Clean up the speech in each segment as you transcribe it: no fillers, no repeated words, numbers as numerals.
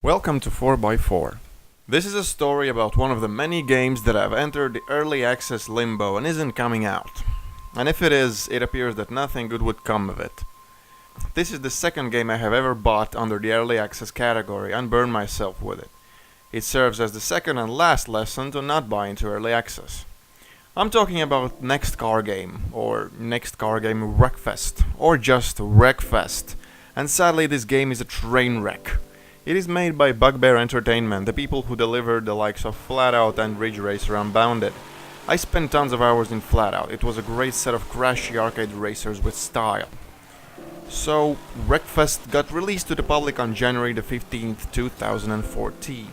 Welcome to 4x4. This is a story about one of the many games that have entered the early access limbo and isn't coming out. And if it is, it appears that nothing good would come of it. This is the second game I have ever bought under the early access category and burned myself with it. It serves as the second and last lesson to not buy into early access. I'm talking about Next Car Game, or Next Car Game Wreckfest, or just Wreckfest. And sadly this game is a train wreck. It is made by Bugbear Entertainment, the people who delivered the likes of Flatout and Ridge Racer Unbounded. I spent tons of hours in Flatout. It was a great set of crashy arcade racers with style. So, Wreckfest got released to the public on January the 15th, 2014.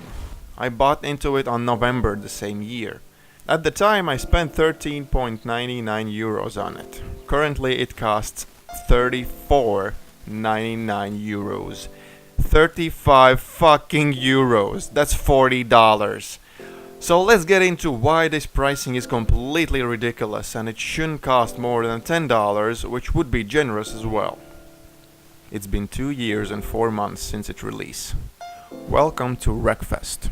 I bought into it on November the same year. At the time I spent 13.99 euros on it. Currently it costs 34.99 euros. 35 fucking euros. That's $40. So let's get into why this pricing is completely ridiculous and it shouldn't cost more than $10, which would be generous as well. It's been 2 years and 4 months since its release. Welcome to Wreckfest.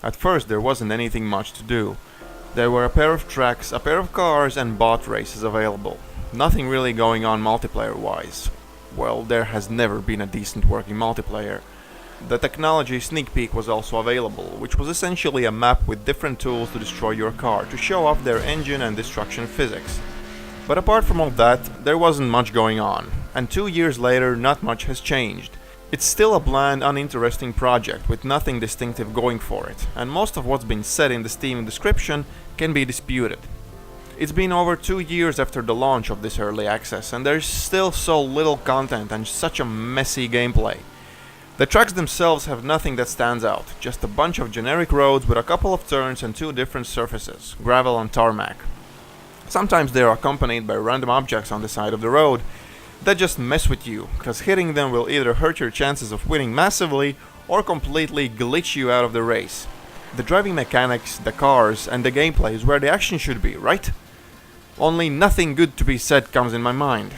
At first there wasn't anything much to do. There were a pair of tracks, a pair of cars and bot races available. Nothing really going on multiplayer wise. Well, there has never been a decent working multiplayer. The technology sneak peek was also available, which was essentially a map with different tools to destroy your car, to show off their engine and destruction physics. But apart from all that, there wasn't much going on, and 2 years later not much has changed. It's still a bland, uninteresting project with nothing distinctive going for it, and most of what's been said in the Steam description can be disputed. It's been over 2 years after the launch of this early access, and there's still so little content and such a messy gameplay. The tracks themselves have nothing that stands out, just a bunch of generic roads with a couple of turns and 2 different surfaces, gravel and tarmac. Sometimes they are accompanied by random objects on the side of the road that just mess with you, cause hitting them will either hurt your chances of winning massively or completely glitch you out of the race. The driving mechanics, the cars, and the gameplay is where the action should be, right? Only nothing good to be said comes in my mind.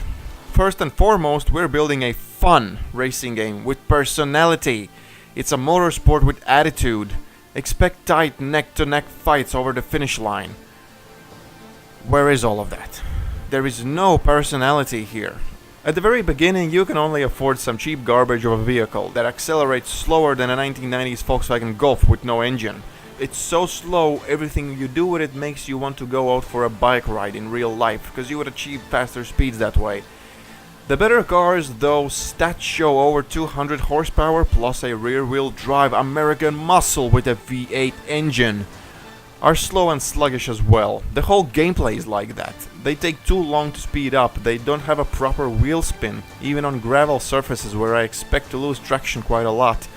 First and foremost, we're building a fun racing game with personality. It's a motorsport with attitude. Expect tight neck-to-neck fights over the finish line. Where is all of that? There is no personality here. At the very beginning, you can only afford some cheap garbage of a vehicle that accelerates slower than a 1990s Volkswagen Golf with no engine. It's so slow, everything you do with it makes you want to go out for a bike ride in real life, because you would achieve faster speeds that way. The better cars, though, stats show over 200 horsepower plus a rear-wheel drive American muscle with a V8 engine, are slow and sluggish as well. The whole gameplay is like that. They take too long to speed up, they don't have a proper wheel spin, even on gravel surfaces where I expect to lose traction quite a lot.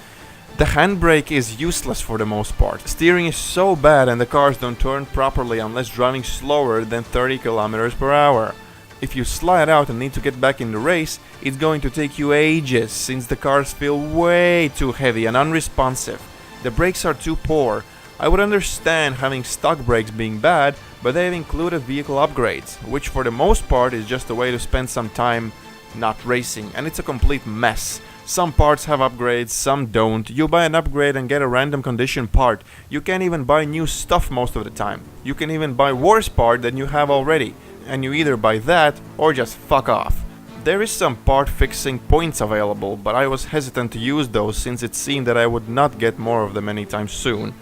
The handbrake is useless for the most part. Steering is so bad and the cars don't turn properly unless driving slower than 30 km per hour. If you slide out and need to get back in the race, it's going to take you ages since the cars feel way too heavy and unresponsive. The brakes are too poor. I would understand having stock brakes being bad, but they've included vehicle upgrades, which for the most part is just a way to spend some time not racing, and it's a complete mess. Some parts have upgrades, some don't. You buy an upgrade and get a random condition part. You can't even buy new stuff most of the time. You can even buy worse part than you have already, and you either buy that or just fuck off. There is some part fixing points available, but I was hesitant to use those since it seemed that I would not get more of them anytime soon.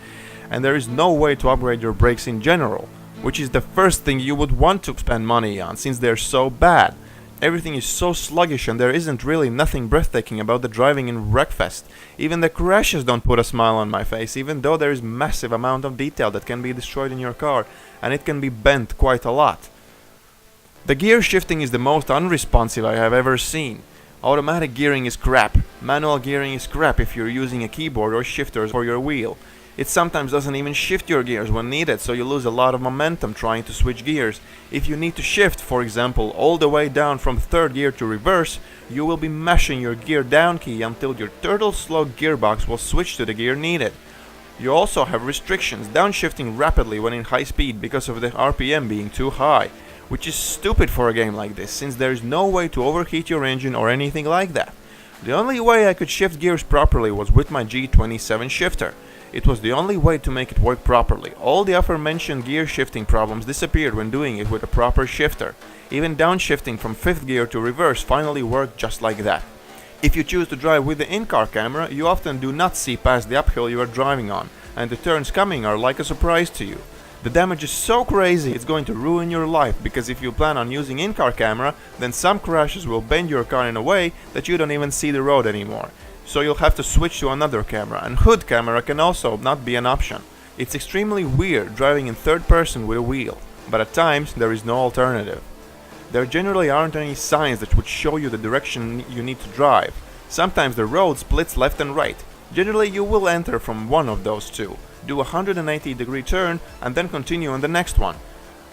And there is no way to upgrade your brakes in general, which is the first thing you would want to spend money on since they're so bad. Everything is so sluggish and there isn't really nothing breathtaking about the driving in Wreckfest. Even the crashes don't put a smile on my face, even though there is massive amount of detail that can be destroyed in your car, and it can be bent quite a lot. The gear shifting is the most unresponsive I have ever seen. Automatic gearing is crap. Manual gearing is crap if you're using a keyboard or shifters for your wheel. It sometimes doesn't even shift your gears when needed, so you lose a lot of momentum trying to switch gears. If you need to shift, for example, all the way down from third gear to reverse, you will be mashing your gear down key until your turtle slow gearbox will switch to the gear needed. You also have restrictions, downshifting rapidly when in high speed because of the RPM being too high, which is stupid for a game like this, since there is no way to overheat your engine or anything like that. The only way I could shift gears properly was with my G27 shifter. It was the only way to make it work properly. All the aforementioned gear shifting problems disappeared when doing it with a proper shifter. Even downshifting from 5th gear to reverse finally worked just like that. If you choose to drive with the in-car camera, you often do not see past the uphill you are driving on, and the turns coming are like a surprise to you. The damage is so crazy it's going to ruin your life, because if you plan on using in-car camera, then some crashes will bend your car in a way that you don't even see the road anymore. So you'll have to switch to another camera, and hood camera can also not be an option. It's extremely weird driving in third person with a wheel, but at times there is no alternative. There generally aren't any signs that would show you the direction you need to drive. Sometimes the road splits left and right. Generally you will enter from one of those two, do a 180-degree turn and then continue on the next one.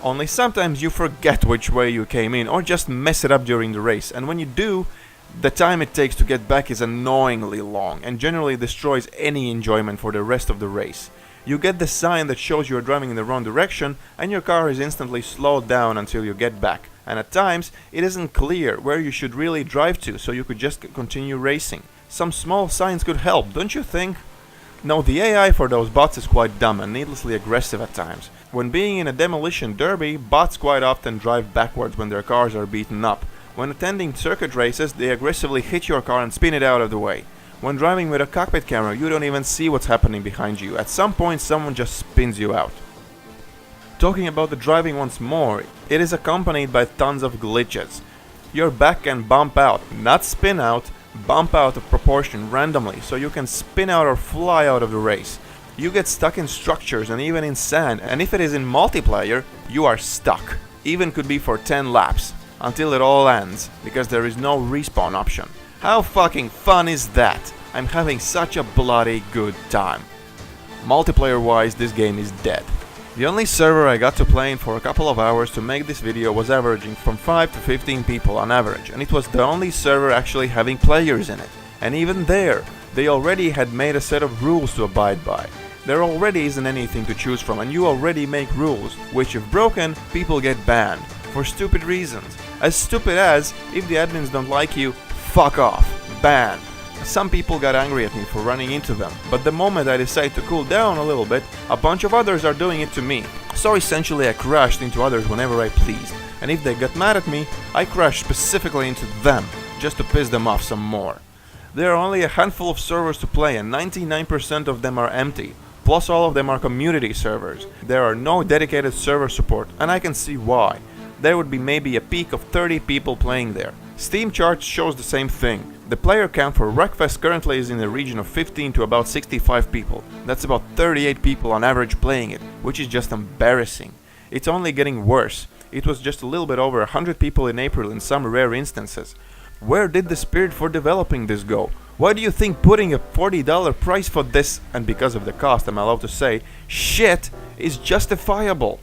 Only sometimes you forget which way you came in or just mess it up during the race, and when you do, the time it takes to get back is annoyingly long and generally destroys any enjoyment for the rest of the race. You get the sign that shows you are driving in the wrong direction and your car is instantly slowed down until you get back, and at times it isn't clear where you should really drive to, so you could just continue racing. Some small signs could help, don't you think? No, the AI for those bots is quite dumb and needlessly aggressive at times. When being in a demolition derby, bots quite often drive backwards when their cars are beaten up. When attending circuit races, they aggressively hit your car and spin it out of the way. When driving with a cockpit camera, you don't even see what's happening behind you. At some point, someone just spins you out. Talking about the driving once more, it is accompanied by tons of glitches. Your back can bump out, not spin out, bump out of proportion randomly, so you can spin out or fly out of the race. You get stuck in structures and even in sand, and if it is in multiplayer, you are stuck. Even could be for 10 laps. Until it all ends, because there is no respawn option. How fucking fun is that? I'm having such a bloody good time. Multiplayer wise, this game is dead. The only server I got to play in for a couple of hours to make this video was averaging from 5 to 15 people on average, and it was the only server actually having players in it. And even there, they already had made a set of rules to abide by. There already isn't anything to choose from, and you already make rules, which if broken, people get banned. For stupid reasons. As stupid as, if the admins don't like you, fuck off, ban. Some people got angry at me for running into them, but the moment I decide to cool down a little bit, a bunch of others are doing it to me. So essentially I crashed into others whenever I pleased, and if they got mad at me, I crashed specifically into them, just to piss them off some more. There are only a handful of servers to play and 99% of them are empty. Plus all of them are community servers. There are no dedicated server support, and I can see why. There would be maybe a peak of 30 people playing there. Steam charts shows the same thing. The player count for Wreckfest currently is in the region of 15 to about 65 people. That's about 38 people on average playing it, which is just embarrassing. It's only getting worse. It was just a little bit over 100 people in April in some rare instances. Where did the spirit for developing this go? Why do you think putting a $40 price for this, and because of the cost I'm allowed to say, shit, is justifiable?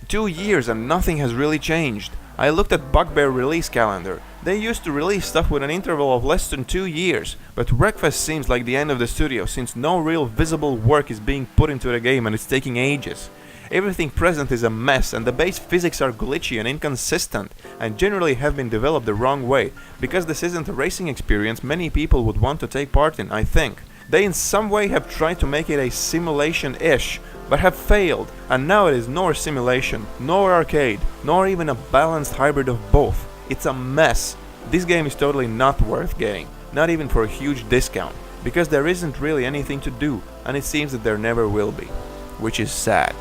2 years and nothing has really changed. I looked at Bugbear release calendar. They used to release stuff with an interval of less than 2 years, but Wreckfest seems like the end of the studio since no real visible work is being put into the game and it's taking ages. Everything present is a mess and the base physics are glitchy and inconsistent and generally have been developed the wrong way. Because this isn't a racing experience many people would want to take part in, I think. They in some way have tried to make it a simulation-ish, but have failed, and now it is nor simulation, nor arcade, nor even a balanced hybrid of both. It's a mess. This game is totally not worth getting, not even for a huge discount, because there isn't really anything to do, and it seems that there never will be, which is sad.